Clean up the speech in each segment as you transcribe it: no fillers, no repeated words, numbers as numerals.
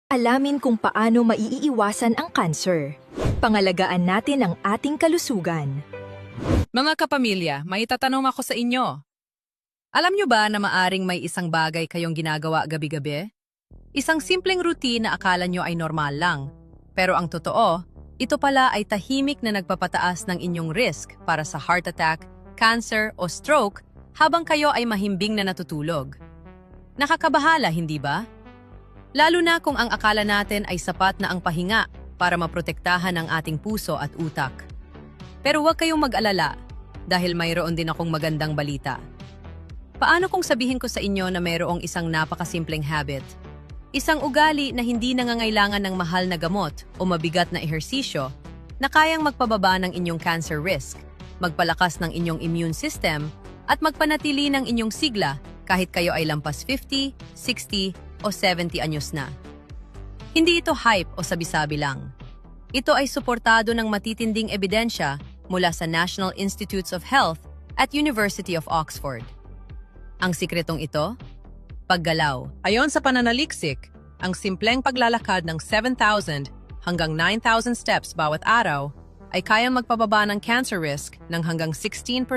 Alamin kung paano maiiwasan ang cancer. Pangalagaan natin ang ating kalusugan. Mga kapamilya, may tatanong ako sa inyo. Alam nyo ba na maaring may isang bagay kayong ginagawa gabi-gabi? Isang simpleng routine na akala nyo ay normal lang. Pero ang totoo, ito pala ay tahimik na nagpapataas ng inyong risk para sa heart attack, cancer o stroke habang kayo ay mahimbing na natutulog. Nakakabahala, hindi ba? Lalo na kung ang akala natin ay sapat na ang pahinga para maprotektahan ang ating puso at utak. Pero huwag kayong mag-alala dahil mayroon din akong magandang balita. Paano kung sabihin ko sa inyo na mayroong isang napakasimpleng habit? Isang ugali na hindi nangangailangan ng mahal na gamot o mabigat na ehersisyo na kayang magpababa ng inyong cancer risk, magpalakas ng inyong immune system, at magpanatili ng inyong sigla kahit kayo ay lampas 50, 60, o 70 anyos na. Hindi ito hype o sabi-sabi lang. Ito ay suportado ng matitinding ebidensya mula sa National Institutes of Health at University of Oxford. Ang sikretong ito? Paggalaw. Ayon sa pananaliksik, ang simpleng paglalakad ng 7,000 hanggang 9,000 steps bawat araw ay kayang magpababa ng cancer risk ng hanggang 16%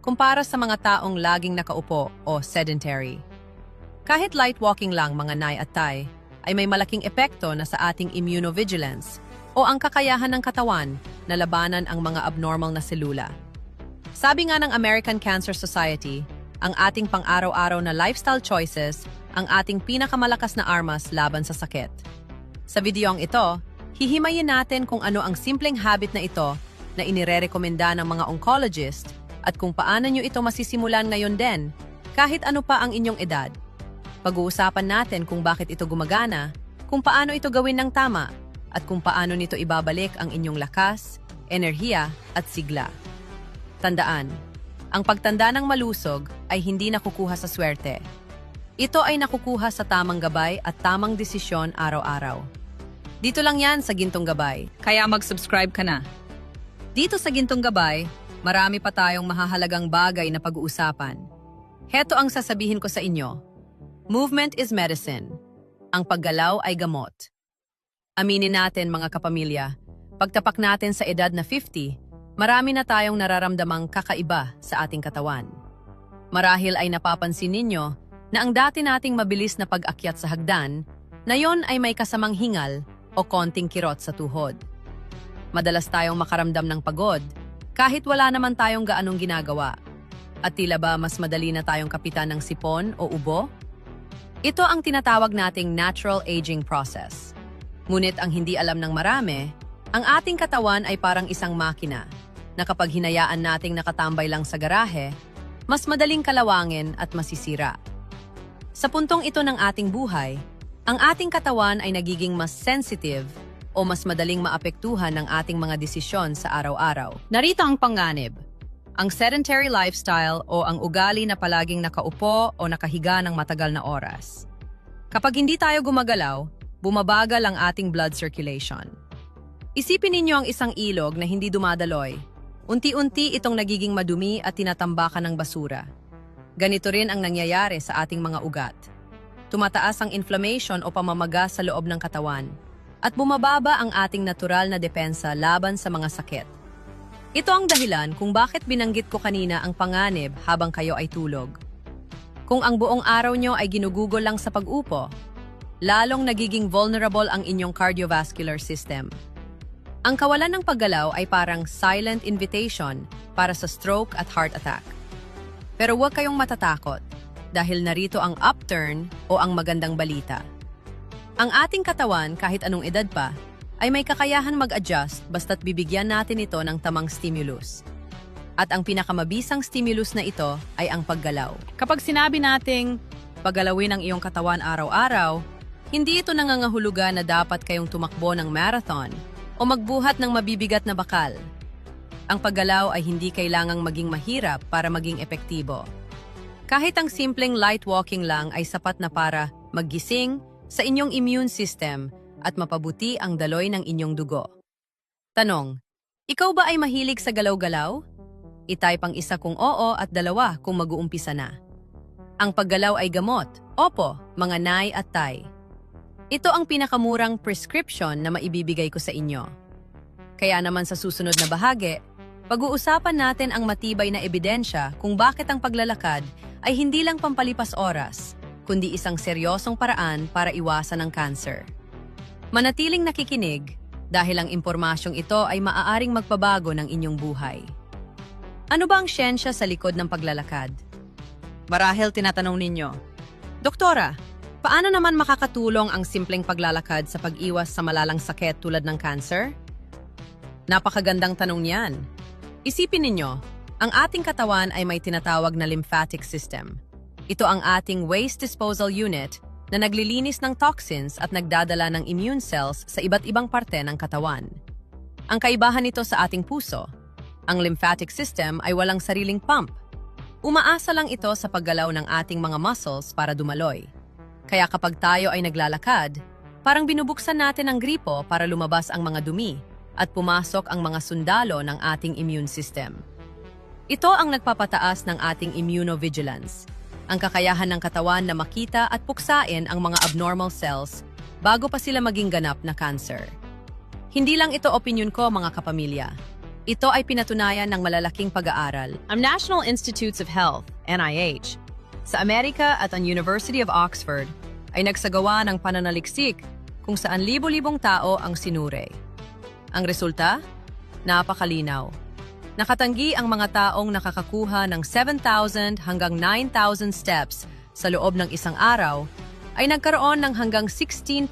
kumpara sa mga taong laging nakaupo o sedentary. Kahit light walking lang mga nay at tay, ay may malaking epekto na sa ating immunovigilance o ang kakayahan ng katawan na labanan ang mga abnormal na selula. Sabi nga ng American Cancer Society, ang ating pang-araw-araw na lifestyle choices ang ating pinakamalakas na armas laban sa sakit. Sa videong ito, hihimayin natin kung ano ang simpleng habit na ito na inirerekomenda ng mga oncologist at kung paano nyo ito masisimulan ngayon din, kahit ano pa ang inyong edad. Pag-uusapan natin kung bakit ito gumagana, kung paano ito gawin ng tama, at kung paano nito ibabalik ang inyong lakas, enerhiya, at sigla. Tandaan, ang pagtanda ng malusog ay hindi nakukuha sa swerte. Ito ay nakukuha sa tamang gabay at tamang desisyon araw-araw. Dito lang yan sa Gintong Gabay, kaya mag-subscribe ka na. Dito sa Gintong Gabay, marami pa tayong mahahalagang bagay na pag-uusapan. Heto ang sasabihin ko sa inyo. Movement is medicine. Ang paggalaw ay gamot. Aminin natin mga kapamilya, pagtapak natin sa edad na 50, marami na tayong nararamdamang kakaiba sa ating katawan. Marahil ay napapansin ninyo na ang dati nating mabilis na pag-akyat sa hagdan, na yon ay may kasamang hingal o konting kirot sa tuhod. Madalas tayong makaramdam ng pagod, kahit wala naman tayong gaanong ginagawa. At tila ba mas madali na tayong kapitan ng sipon o ubo? Ito ang tinatawag nating natural aging process. Ngunit ang hindi alam ng marami, ang ating katawan ay parang isang makina na kapag hinayaan nating nakatambay lang sa garahe, mas madaling kalawangin at masisira. Sa puntong ito ng ating buhay, ang ating katawan ay nagiging mas sensitive o mas madaling maapektuhan ng ating mga desisyon sa araw-araw. Narito ang panganib. Ang sedentary lifestyle o ang ugali na palaging nakaupo o nakahiga ng matagal na oras. Kapag hindi tayo gumagalaw, bumabagal ang ating blood circulation. Isipin ninyo ang isang ilog na hindi dumadaloy. Unti-unti itong nagiging madumi at tinatambakan ng basura. Ganito rin ang nangyayari sa ating mga ugat. Tumataas ang inflammation o pamamaga sa loob ng katawan at bumababa ang ating natural na depensa laban sa mga sakit. Ito ang dahilan kung bakit binanggit ko kanina ang panganib habang kayo ay tulog. Kung ang buong araw nyo ay ginugugol lang sa pag-upo, lalong nagiging vulnerable ang inyong cardiovascular system. Ang kawalan ng paggalaw ay parang silent invitation para sa stroke at heart attack. Pero huwag kayong matatakot dahil narito ang upturn o ang magandang balita. Ang ating katawan kahit anong edad pa, ay may kakayahan mag-adjust basta't bibigyan natin ito ng tamang stimulus. At ang pinakamabisang stimulus na ito ay ang paggalaw. Kapag sinabi nating paggalawin ang iyong katawan araw-araw, hindi ito nangangahulugan na dapat kayong tumakbo ng marathon o magbuhat ng mabibigat na bakal. Ang paggalaw ay hindi kailangang maging mahirap para maging epektibo. Kahit ang simpleng light walking lang ay sapat na para maggising sa inyong immune system at mapabuti ang daloy ng inyong dugo. Tanong, ikaw ba ay mahilig sa galaw-galaw? I-type ang isa kung oo at dalawa kung mag-uumpisa na. Ang paggalaw ay gamot. Opo, mga nay at tay. Ito ang pinakamurang prescription na maibibigay ko sa inyo. Kaya naman sa susunod na bahagi, pag-uusapan natin ang matibay na ebidensya kung bakit ang paglalakad ay hindi lang pampalipas oras, kundi isang seryosong paraan para iwasan ang cancer. Manatiling nakikinig dahil ang impormasyong ito ay maaaring magpabago ng inyong buhay. Ano ba ang siyensya sa likod ng paglalakad? Marahil tinatanong ninyo, Doktora, paano naman makakatulong ang simpleng paglalakad sa pag-iwas sa malalang sakit tulad ng cancer? Napakagandang tanong niyan. Isipin ninyo, ang ating katawan ay may tinatawag na lymphatic system. Ito ang ating waste disposal unit na naglilinis ng toxins at nagdadala ng immune cells sa iba't ibang parte ng katawan. Ang kaibahan nito sa ating puso, ang lymphatic system ay walang sariling pump. Umaasa lang ito sa paggalaw ng ating mga muscles para dumaloy. Kaya kapag tayo ay naglalakad, parang binubuksan natin ang gripo para lumabas ang mga dumi at pumasok ang mga sundalo ng ating immune system. Ito ang nagpapataas ng ating immunovigilance, ang kakayahan ng katawan na makita at puksain ang mga abnormal cells bago pa sila maging ganap na cancer. Hindi lang ito opinyon ko, mga kapamilya. Ito ay pinatunayan ng malalaking pag-aaral. Ang National Institutes of Health, NIH, sa Amerika at ang University of Oxford ay nagsagawa ng pananaliksik kung saan libo-libong tao ang sinuri. Ang resulta? Napakalinaw. Nakatanggi ang mga taong nakakakuha ng 7,000 hanggang 9,000 steps sa loob ng isang araw ay nagkaroon ng hanggang 16%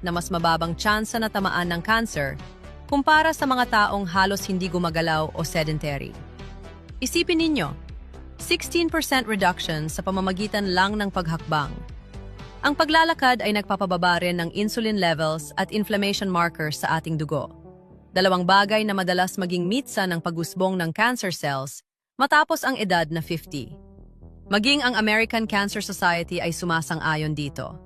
na mas mababang tsansa na tamaan ng cancer kumpara sa mga taong halos hindi gumagalaw o sedentary. Isipin ninyo, 16% reduction sa pamamagitan lang ng paghakbang. Ang paglalakad ay nagpapababa rin ng insulin levels at inflammation markers sa ating dugo. Dalawang bagay na madalas maging mitsa ng pag-usbong ng cancer cells matapos ang edad na 50. Maging ang American Cancer Society ay sumasang-ayon dito.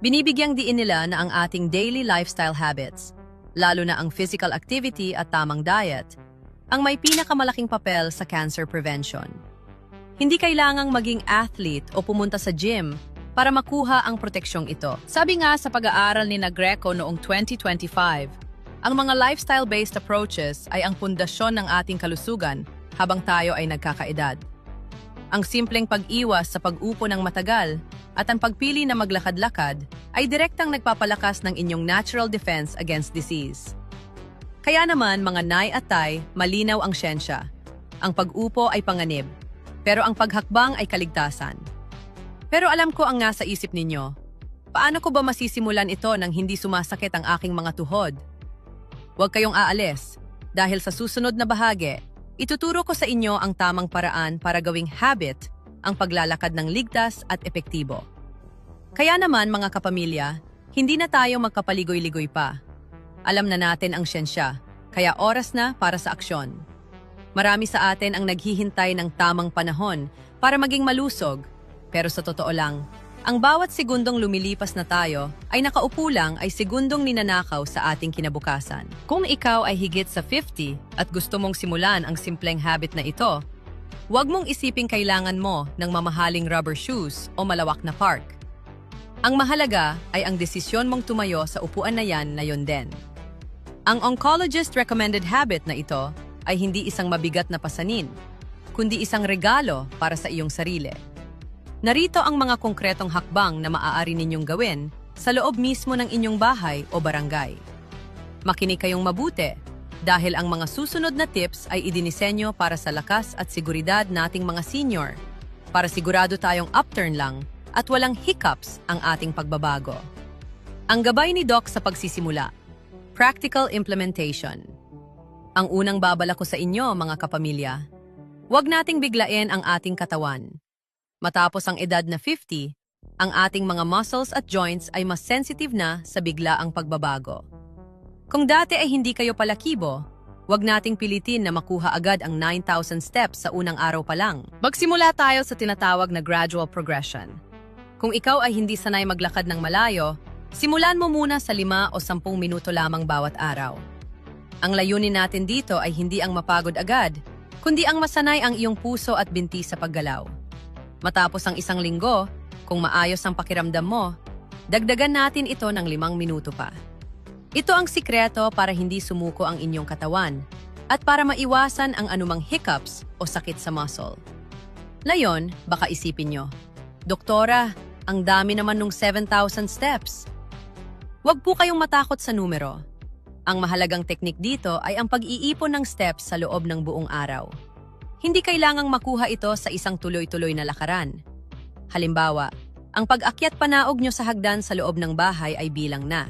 Binibigyang diin nila na ang ating daily lifestyle habits, lalo na ang physical activity at tamang diet, ang may pinakamalaking papel sa cancer prevention. Hindi kailangang maging athlete o pumunta sa gym para makuha ang proteksyong ito. Sabi nga sa pag-aaral ni Greco noong 2025, ang mga lifestyle-based approaches ay ang pundasyon ng ating kalusugan habang tayo ay nagkakaedad. Ang simpleng pag-iwas sa pag-upo ng matagal at ang pagpili na maglakad-lakad ay direktang nagpapalakas ng inyong natural defense against disease. Kaya naman, mga nay at tay, malinaw ang siyensya. Ang pag-upo ay panganib, pero ang paghakbang ay kaligtasan. Pero alam ko ang nasa isip ninyo. Paano ko ba masisimulan ito nang hindi sumasakit ang aking mga tuhod? Huwag kayong aalis, dahil sa susunod na bahagi, ituturo ko sa inyo ang tamang paraan para gawing habit ang paglalakad ng ligtas at epektibo. Kaya naman, mga kapamilya, hindi na tayo magkapaligoy-ligoy pa. Alam na natin ang siyensya, kaya oras na para sa aksyon. Marami sa atin ang naghihintay ng tamang panahon para maging malusog, pero sa totoo lang, ang bawat segundong lumilipas na tayo ay nakaupo lang ay segundong ninanakaw sa ating kinabukasan. Kung ikaw ay higit sa 50 at gusto mong simulan ang simpleng habit na ito, huwag mong isiping kailangan mo ng mamahaling rubber shoes o malawak na park. Ang mahalaga ay ang desisyon mong tumayo sa upuan na yon din. Ang oncologist recommended habit na ito ay hindi isang mabigat na pasanin, kundi isang regalo para sa iyong sarili. Narito ang mga konkretong hakbang na maaari ninyong gawin sa loob mismo ng inyong bahay o barangay. Makinig kayong mabuti dahil ang mga susunod na tips ay idinisenyo para sa lakas at seguridad nating mga senior, para sigurado tayong upturn lang at walang hiccups ang ating pagbabago. Ang gabay ni Doc sa pagsisimula, practical implementation. Ang unang babala ko sa inyo, mga kapamilya, huwag nating biglain ang ating katawan. Matapos ang edad na 50, ang ating mga muscles at joints ay mas sensitive na sa biglaang pagbabago. Kung dati ay hindi kayo palakibo, huwag nating pilitin na makuha agad ang 9,000 steps sa unang araw pa lang. Magsimula tayo sa tinatawag na gradual progression. Kung ikaw ay hindi sanay maglakad ng malayo, simulan mo muna sa 5 o 10 minuto lamang bawat araw. Ang layunin natin dito ay hindi ang mapagod agad, kundi ang masanay ang iyong puso at binti sa paggalaw. Matapos ang 1 linggo, kung maayos ang pakiramdam mo, Dagdagan natin ito ng 5 minuto pa. Ito ang sikreto para hindi sumuko ang inyong katawan at para maiwasan ang anumang hiccups o sakit sa muscle. Ngayon, baka isipin nyo, Doktora, ang dami naman nung 7,000 steps. Huwag po kayong matakot sa numero. Ang mahalagang teknik dito ay ang pag-iipon ng steps sa loob ng buong araw. Hindi kailangang makuha ito sa isang tuloy-tuloy na lakaran. Halimbawa, ang pag-akyat panaog nyo sa hagdan sa loob ng bahay ay bilang na.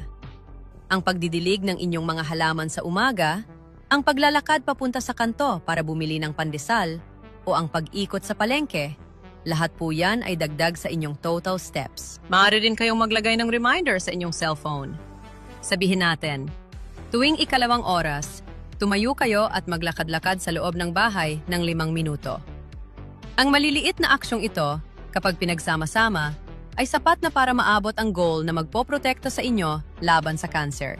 Ang pagdidilig ng inyong mga halaman sa umaga, ang paglalakad papunta sa kanto para bumili ng pandesal, o ang pag-ikot sa palengke, lahat po yan ay dagdag sa inyong total steps. Maaari rin kayong maglagay ng reminder sa inyong cellphone. Sabihin natin, tuwing 2 oras, tumayo kayo at maglakad-lakad sa loob ng bahay ng 5 minuto. Ang maliliit na aksyong ito, kapag pinagsama-sama, ay sapat na para maabot ang goal na magpoprotekta sa inyo laban sa cancer.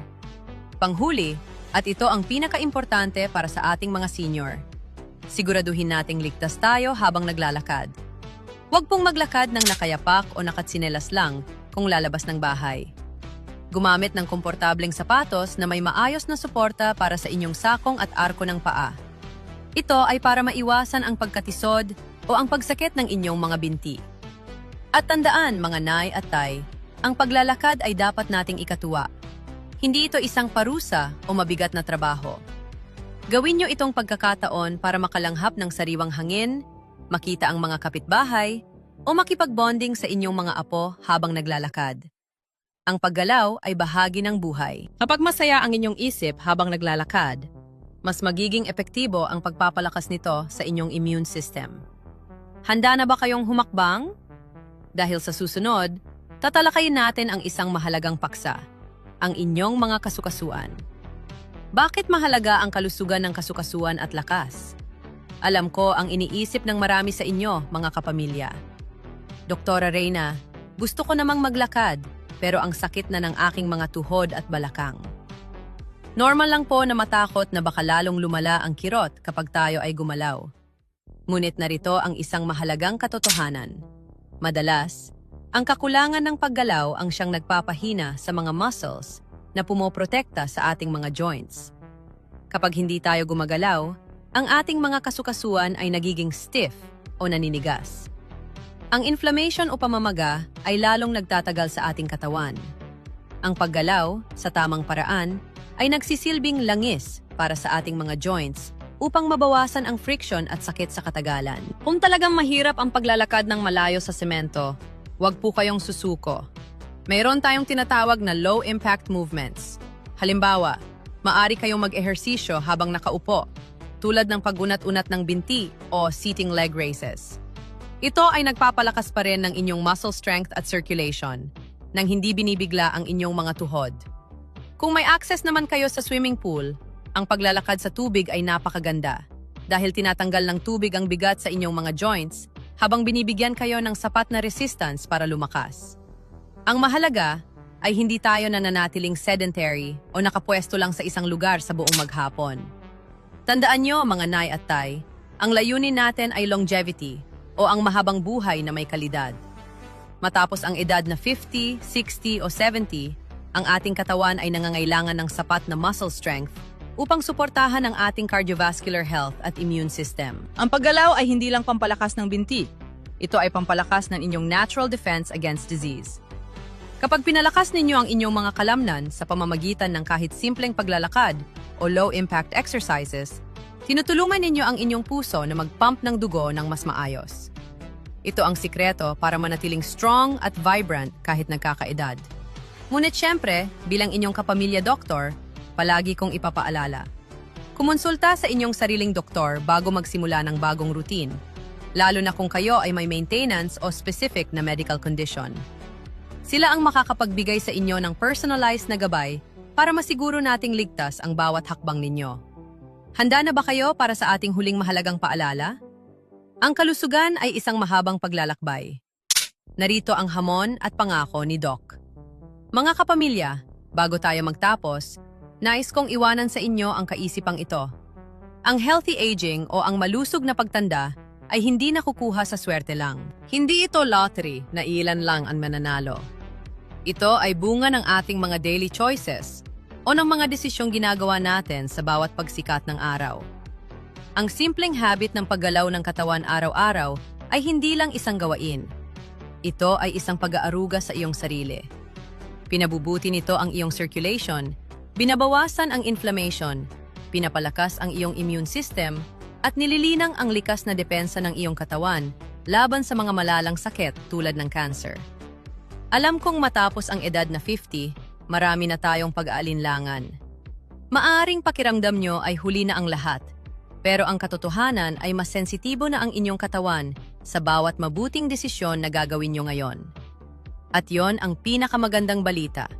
Panghuli, at ito ang pinaka-importante para sa ating mga senior. Siguraduhin nating ligtas tayo habang naglalakad. Huwag pong maglakad ng nakayapak o nakatsinelas lang kung lalabas ng bahay. Gumamit ng komportableng sapatos na may maayos na suporta para sa inyong sakong at arko ng paa. Ito ay para maiwasan ang pagkatisod o ang pagsakit ng inyong mga binti. At tandaan, mga nay at tay, ang paglalakad ay dapat nating ikatuwa. Hindi ito isang parusa o mabigat na trabaho. Gawin nyo itong pagkakataon para makalanghap ng sariwang hangin, makita ang mga kapitbahay, o makipagbonding sa inyong mga apo habang naglalakad. Ang paggalaw ay bahagi ng buhay. Kapag masaya ang inyong isip habang naglalakad, mas magiging epektibo ang pagpapalakas nito sa inyong immune system. Handa na ba kayong humakbang? Dahil sa susunod, tatalakayin natin ang isang mahalagang paksa, ang inyong mga kasukasuan. Bakit mahalaga ang kalusugan ng kasukasuan at lakas? Alam ko ang iniisip ng marami sa inyo, mga kapamilya. Doktora Reyna, gusto ko namang maglakad, pero ang sakit na ng aking mga tuhod at balakang. Normal lang po na matakot na baka lalong lumala ang kirot kapag tayo ay gumalaw. Ngunit narito ang isang mahalagang katotohanan. Madalas, ang kakulangan ng paggalaw ang siyang nagpapahina sa mga muscles na pumoprotekta sa ating mga joints. Kapag hindi tayo gumagalaw, ang ating mga kasukasuan ay nagiging stiff o naninigas. Ang inflammation o pamamaga ay lalong nagtatagal sa ating katawan. Ang paggalaw, sa tamang paraan, ay nagsisilbing langis para sa ating mga joints upang mabawasan ang friction at sakit sa katagalan. Kung talagang mahirap ang paglalakad ng malayo sa semento, huwag po kayong susuko. Mayroon tayong tinatawag na low-impact movements. Halimbawa, maaari kayong mag-ehersisyo habang nakaupo, tulad ng pag-unat-unat ng binti o seating leg raises. Ito ay nagpapalakas pa rin ng inyong muscle strength at circulation, nang hindi binibigla ang inyong mga tuhod. Kung may access naman kayo sa swimming pool, ang paglalakad sa tubig ay napakaganda dahil tinatanggal ng tubig ang bigat sa inyong mga joints habang binibigyan kayo ng sapat na resistance para lumakas. Ang mahalaga ay hindi tayo nananatiling sedentary o nakapwesto lang sa isang lugar sa buong maghapon. Tandaan nyo, mga nay at tay, ang layunin natin ay longevity o ang mahabang buhay na may kalidad. Matapos ang edad na 50, 60 o 70, ang ating katawan ay nangangailangan ng sapat na muscle strength upang suportahan ang ating cardiovascular health at immune system. Ang paggalaw ay hindi lang pampalakas ng binti. Ito ay pampalakas ng inyong natural defense against disease. Kapag pinalakas ninyo ang inyong mga kalamnan sa pamamagitan ng kahit simpleng paglalakad o low-impact exercises, tinutulungan ninyo ang inyong puso na mag-pump ng dugo ng mas maayos. Ito ang sikreto para manatiling strong at vibrant kahit nagkakaedad. Ngunit syempre, bilang inyong kapamilya doktor, palagi kong ipapaalala. Kumonsulta sa inyong sariling doktor bago magsimula ng bagong routine, lalo na kung kayo ay may maintenance o specific na medical condition. Sila ang makakapagbigay sa inyo ng personalized na gabay para masiguro nating ligtas ang bawat hakbang ninyo. Handa na ba kayo para sa ating huling mahalagang paalala? Ang kalusugan ay isang mahabang paglalakbay. Narito ang hamon at pangako ni Doc. Mga kapamilya, bago tayo magtapos, nais kong iwanan sa inyo ang kaisipang ito. Ang healthy aging o ang malusog na pagtanda ay hindi nakukuha sa swerte lang. Hindi ito lottery na ilan lang ang mananalo. Ito ay bunga ng ating mga daily choices o ng mga desisyong ginagawa natin sa bawat pagsikat ng araw. Ang simpleng habit ng paggalaw ng katawan araw-araw ay hindi lang isang gawain. Ito ay isang pag-aaruga sa iyong sarili. Pinabubuti nito ang iyong circulation, binabawasan ang inflammation, pinapalakas ang iyong immune system, at nililinang ang likas na depensa ng iyong katawan laban sa mga malalang sakit tulad ng cancer. Alam kong matapos ang edad na 50, marami na tayong pag-aalinlangan. Maaring pakiramdam nyo ay huli na ang lahat, pero ang katotohanan ay mas sensitibo na ang inyong katawan sa bawat mabuting desisyon na gagawin nyo ngayon. At yon ang pinakamagandang balita.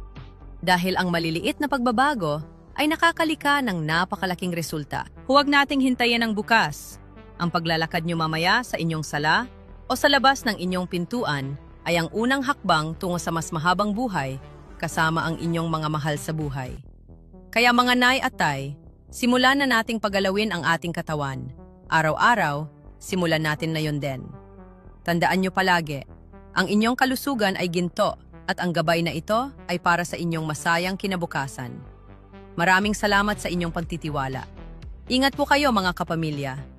Dahil ang maliliit na pagbabago ay nakakalika ng napakalaking resulta. Huwag nating hintayin ang bukas. Ang paglalakad nyo mamaya sa inyong sala o sa labas ng inyong pintuan ay ang unang hakbang tungo sa mas mahabang buhay kasama ang inyong mga mahal sa buhay. Kaya mga nay at tay, simulan na nating pagalawin ang ating katawan. Araw-araw, simulan natin na yon din. Tandaan nyo palagi, ang inyong kalusugan ay ginto at ang gabay na ito ay para sa inyong masayang kinabukasan. Maraming salamat sa inyong pagtitiwala. Ingat po kayo mga kapamilya.